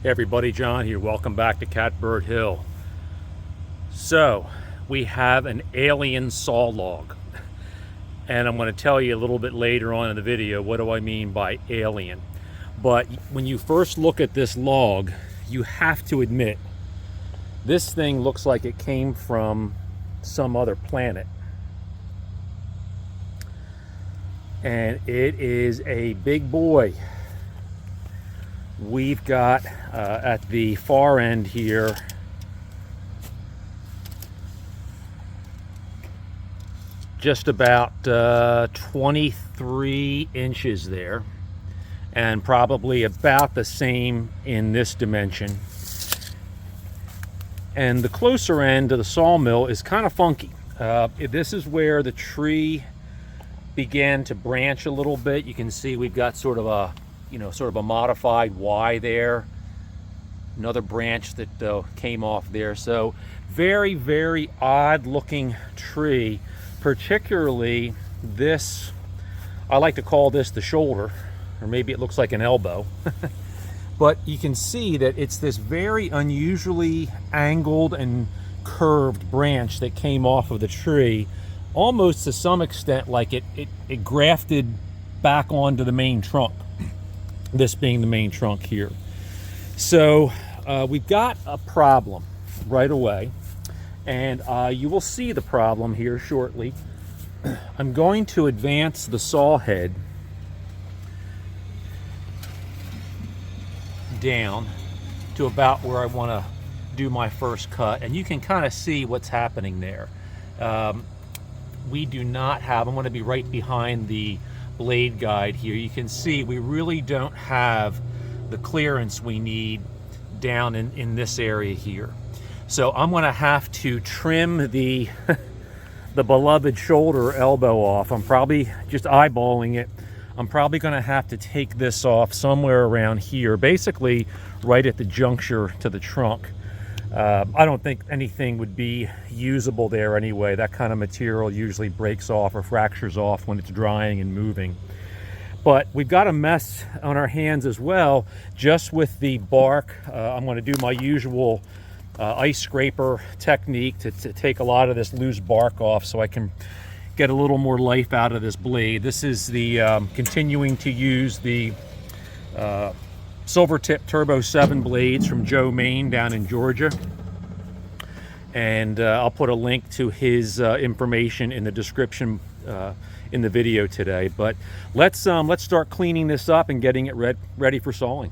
Hey everybody, John here. Welcome back to Catbird Hill. So, we have an alien sawlog. And I'm going to tell you a little bit later on in the video what do I mean by alien. But when you first look at this log, you have to admit, this thing looks like it came from some other planet. And it is a big boy. We've got at the far end here just about 23 inches there, and probably about the same in this dimension. And the closer end of the sawmill is kind of funky. This is where the tree began to branch a little bit. You can see we've got sort of a modified Y there, another branch that came off there. So very, very odd looking tree, particularly this, I like to call this the shoulder, or maybe it looks like an elbow. But you can see that it's this very unusually angled and curved branch that came off of the tree, almost to some extent like it grafted back onto the main trunk. This being the main trunk here. So we've got a problem right away, and you will see the problem here shortly. I'm going to advance the saw head down to about where I want to do my first cut, and you can kind of see what's happening there. We do not have, I'm going to be right behind the blade guide here. You can see we really don't have the clearance we need down in this area here. So I'm going to have to trim the the beloved shoulder elbow off. I'm probably just eyeballing it. I'm probably going to have to take this off somewhere around here, basically right at the juncture to the trunk. I don't think anything would be usable there anyway. That kind of material usually breaks off or fractures off when it's drying and moving. But we've got a mess on our hands as well, just with the bark. I'm going to do my usual ice scraper technique to take a lot of this loose bark off so I can get a little more life out of this blade. This is the continuing to use the Silvertip Turbo 7 blades from Joe Main down in Georgia, and I'll put a link to his information in the description in the video today. But let's start cleaning this up and getting it ready for sawing.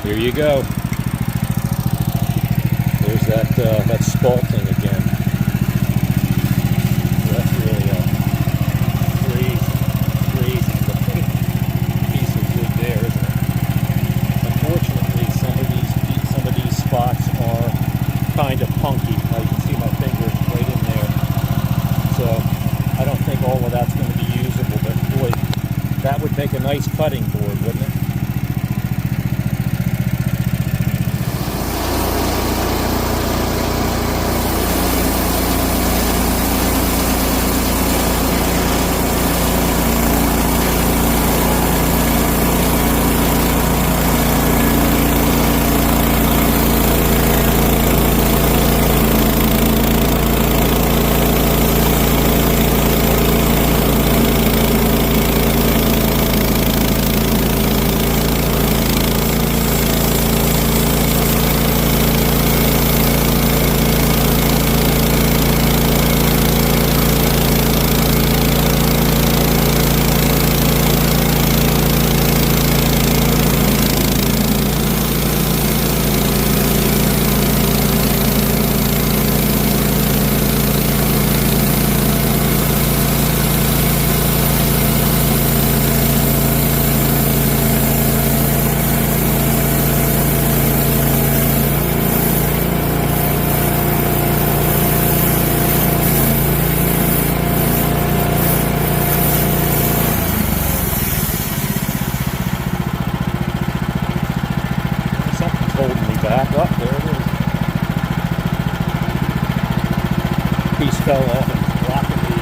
Here you go. There's that spalting again. That's really a crazy looking piece of wood there, isn't it? Unfortunately, some of these spots are kind of punky. Now you can see my finger right in there. So I don't think all of that's going to be usable, but boy, that would make a nice cutting board, wouldn't it? Back up, there it is. Piece fell off and blocking the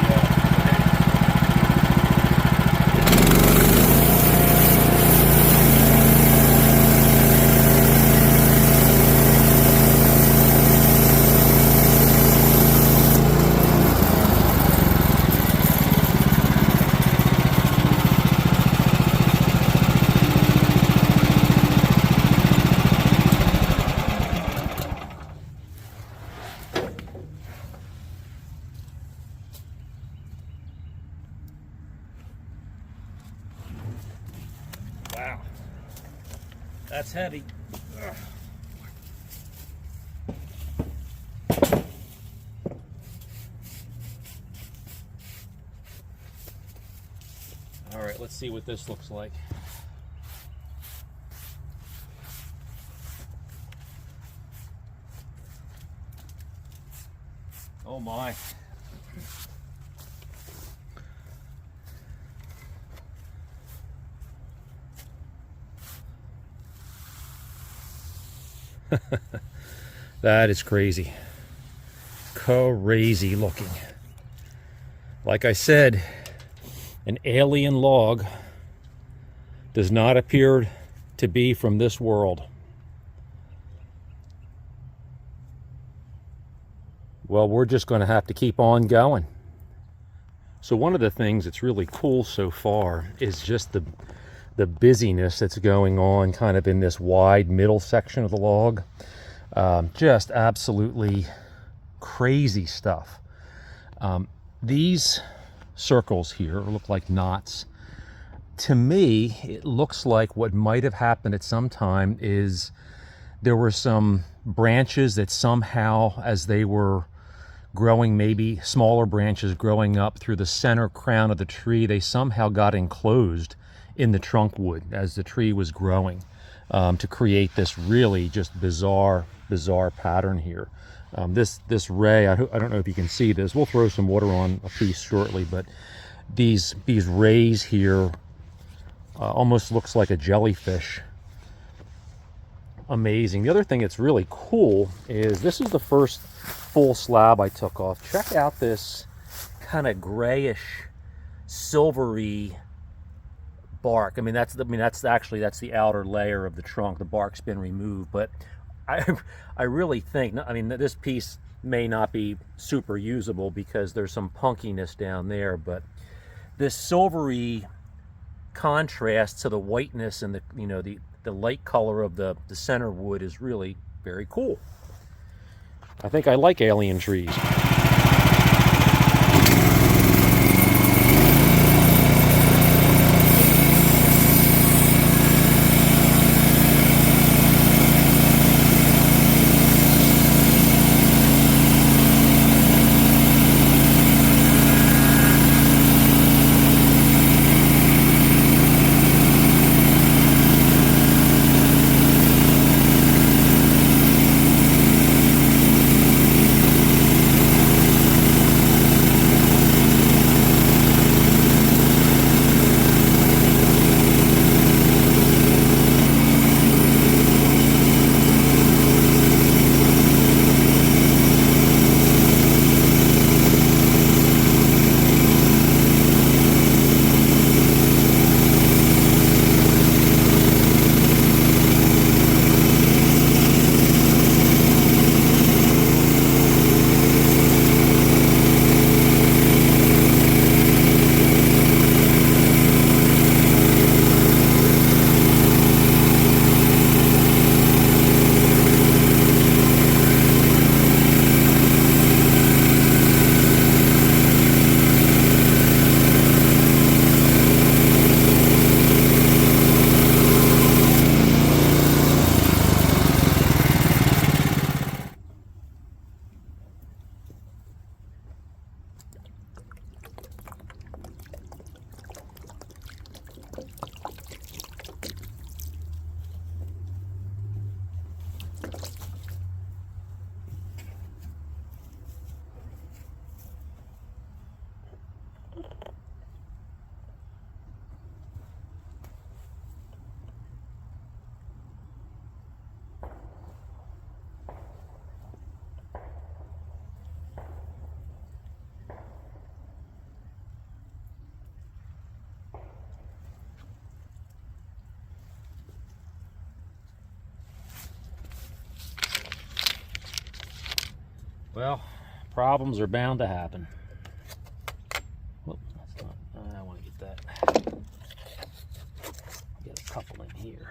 wow, that's heavy. Ugh. All right, let's see what this looks like. Oh my. That is crazy. Crazy looking. Like I said, an alien log does not appear to be from this world. Well, we're just going to have to keep on going. So one of the things that's really cool so far is just the busyness that's going on kind of in this wide middle section of the log. Just absolutely crazy stuff. These circles here look like knots. To me, it looks like what might have happened at some time is there were some branches that somehow, as they were growing, maybe smaller branches growing up through the center crown of the tree, they somehow got enclosed in the trunk wood as the tree was growing, to create this really just bizarre pattern here. This ray, I don't know if you can see this. We'll throw some water on a piece shortly, but these rays here almost looks like a jellyfish. Amazing. The other thing that's really cool is this is the first full slab I took off. Check out this kind of grayish, silvery bark. That's the outer layer of the trunk. The bark's been removed, but I really think, this piece may not be super usable because there's some punkiness down there, but this silvery contrast to the whiteness and the light color of the center wood is really very cool. I think I like alien trees. Well, problems are bound to happen. Whoop, that's not, I want to get that. Get a couple in here.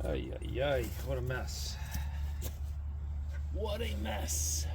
Ay, ay, ay, what a mess. What a mess.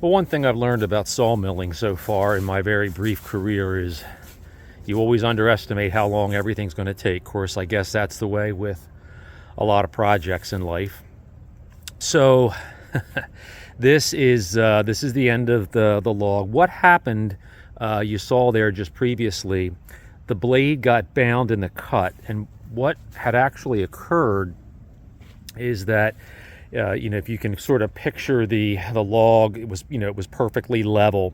Well, one thing I've learned about sawmilling so far in my very brief career is you always underestimate how long everything's going to take. Of course, I guess that's the way with a lot of projects in life. So this is the end of the log. What happened, you saw there just previously, the blade got bound in the cut, and what had actually occurred is that if you can sort of picture the log, it was perfectly level.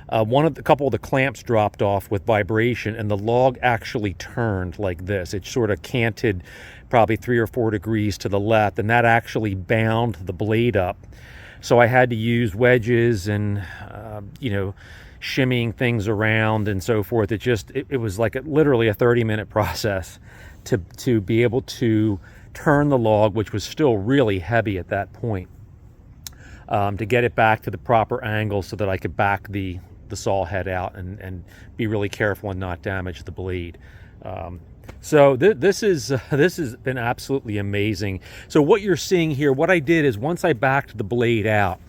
A couple of the clamps dropped off with vibration, and the log actually turned like this. It sort of canted probably 3 or 4 degrees to the left, and that actually bound the blade up. So I had to use wedges and shimmying things around and so forth. It was like literally a 30-minute process to be able to turn the log, which was still really heavy at that point, to get it back to the proper angle so that I could back the the saw head out and be really careful and not damage the blade. So this has been absolutely amazing. So what you're seeing here, what I did is once I backed the blade out,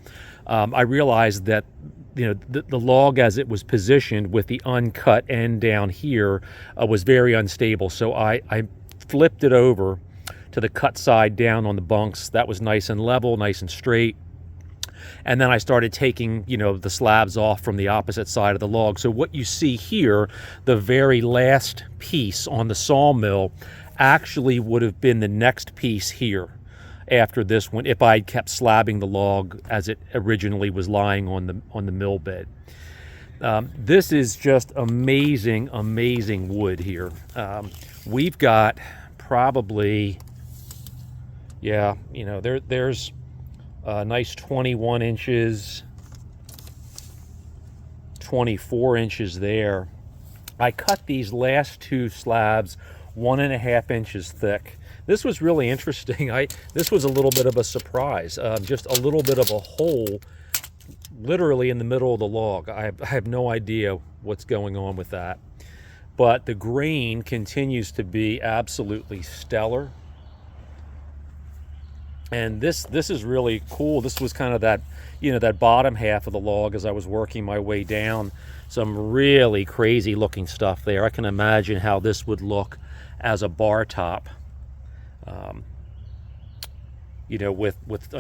I realized that the log as it was positioned with the uncut end down here was very unstable. So I flipped it over to the cut side down on the bunks. That was nice and level, nice and straight. And then I started taking, the slabs off from the opposite side of the log. So what you see here, the very last piece on the sawmill actually would have been the next piece here after this one, if I had kept slabbing the log as it originally was lying on the mill bed. This is just amazing, amazing wood here. We've got probably, there's a nice 21 inches, 24 inches there. I cut these last two slabs 1.5 inches thick. This was really interesting. This was a little bit of a surprise. Just a little bit of a hole literally in the middle of the log. I have no idea what's going on with that. But the grain continues to be absolutely stellar. And this is really cool. This was kind of that, that bottom half of the log as I was working my way down. Some really crazy looking stuff there. I can imagine how this would look as a bar top. With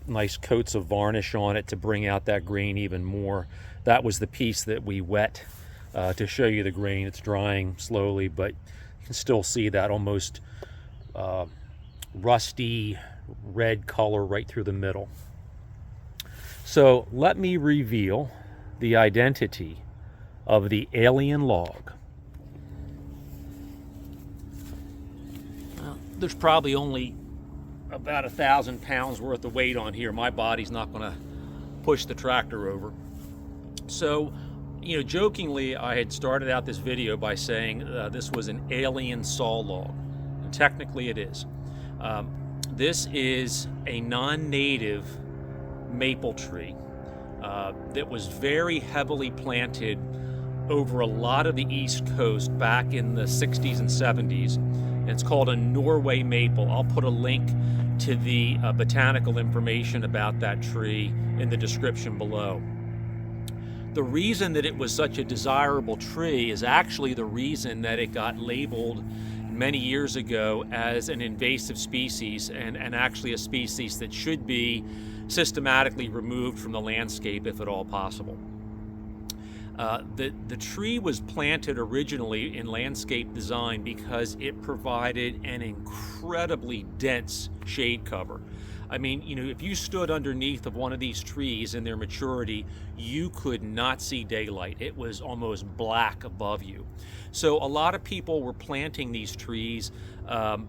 nice coats of varnish on it to bring out that grain even more. That was the piece that we wet to show you the grain. It's drying slowly, but you can still see that almost rusty red color right through the middle. So let me reveal the identity of the alien log. Well, there's probably only about 1,000 pounds worth of weight on here. My body's not going to push the tractor over. So, jokingly, I had started out this video by saying this was an alien saw log, and technically it is. This is a non-native maple tree that was very heavily planted over a lot of the East Coast back in the 60s and 70s. And it's called a Norway maple. I'll put a link to the botanical information about that tree in the description below. The reason that it was such a desirable tree is actually the reason that it got labeled many years ago as an invasive species and actually a species that should be systematically removed from the landscape if at all possible. The tree was planted originally in landscape design because it provided an incredibly dense shade cover. I mean, if you stood underneath of one of these trees in their maturity, you could not see daylight. It was almost black above you. So a lot of people were planting these trees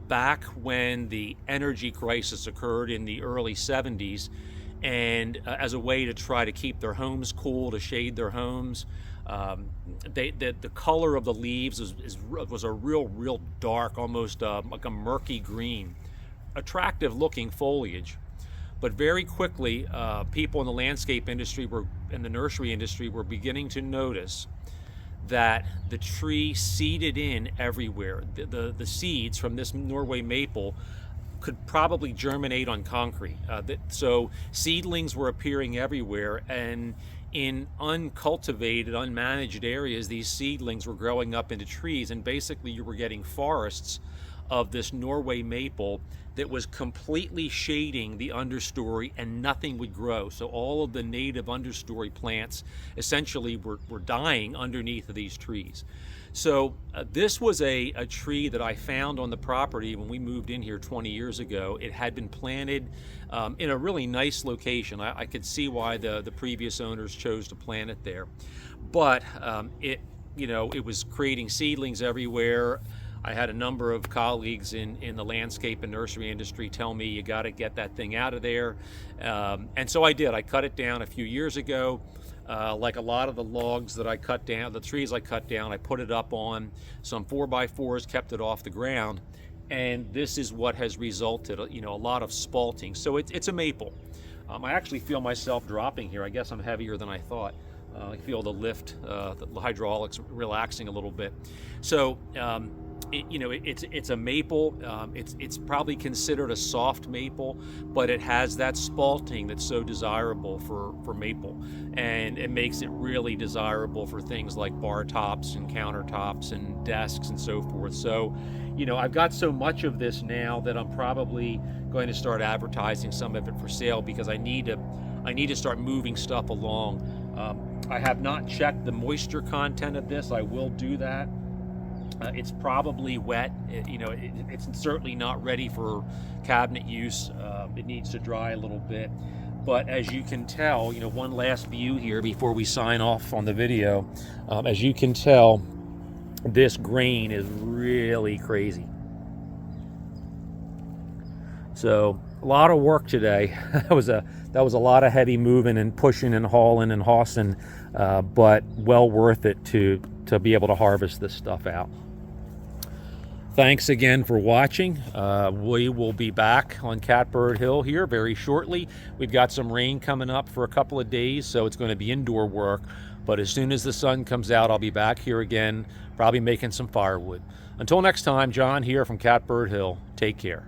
back when the energy crisis occurred in the early 70s, and as a way to try to keep their homes cool, to shade their homes. The color of the leaves was a real dark, almost like a murky green. Attractive looking foliage, but very quickly people in the landscape industry and the nursery industry were beginning to notice that the tree seeded in everywhere. The seeds from this Norway maple could probably germinate on concrete. So seedlings were appearing everywhere, and in uncultivated, unmanaged areas, these seedlings were growing up into trees, and basically you were getting forests of this Norway maple that was completely shading the understory and nothing would grow. So all of the native understory plants essentially were dying underneath of these trees. So this was a tree that I found on the property when we moved in here 20 years ago. It had been planted in a really nice location. I could see why the previous owners chose to plant it there. But it was creating seedlings everywhere. I had a number of colleagues in the landscape and nursery industry tell me, you got to get that thing out of there. And so I did. I cut it down a few years ago. Like a lot of the logs that I cut down, the trees I cut down, I put it up on some 4x4s, kept it off the ground. And this is what has resulted, a lot of spalting. So it's a maple. I actually feel myself dropping here. I guess I'm heavier than I thought. I feel the lift, the hydraulics relaxing a little bit. So it's a maple. It's probably considered a soft maple, but it has that spalting that's so desirable for maple, and it makes it really desirable for things like bar tops and countertops and desks and so forth. So, I've got so much of this now that I'm probably going to start advertising some of it for sale, because I need to start moving stuff along. I have not checked the moisture content of this. I will do that. It's probably wet. It's certainly not ready for cabinet use. It needs to dry a little bit. But as you can tell, one last view here before we sign off on the video. As you can tell, this grain is really crazy. So a lot of work today. that was a lot of heavy moving and pushing and hauling and hossing, but well worth it to be able to harvest this stuff out. Thanks again for watching. We will be back on Catbird Hill here very shortly. We've got some rain coming up for a couple of days, so it's going to be indoor work. But as soon as the sun comes out, I'll be back here again, probably making some firewood. Until next time, John here from Catbird Hill. Take care.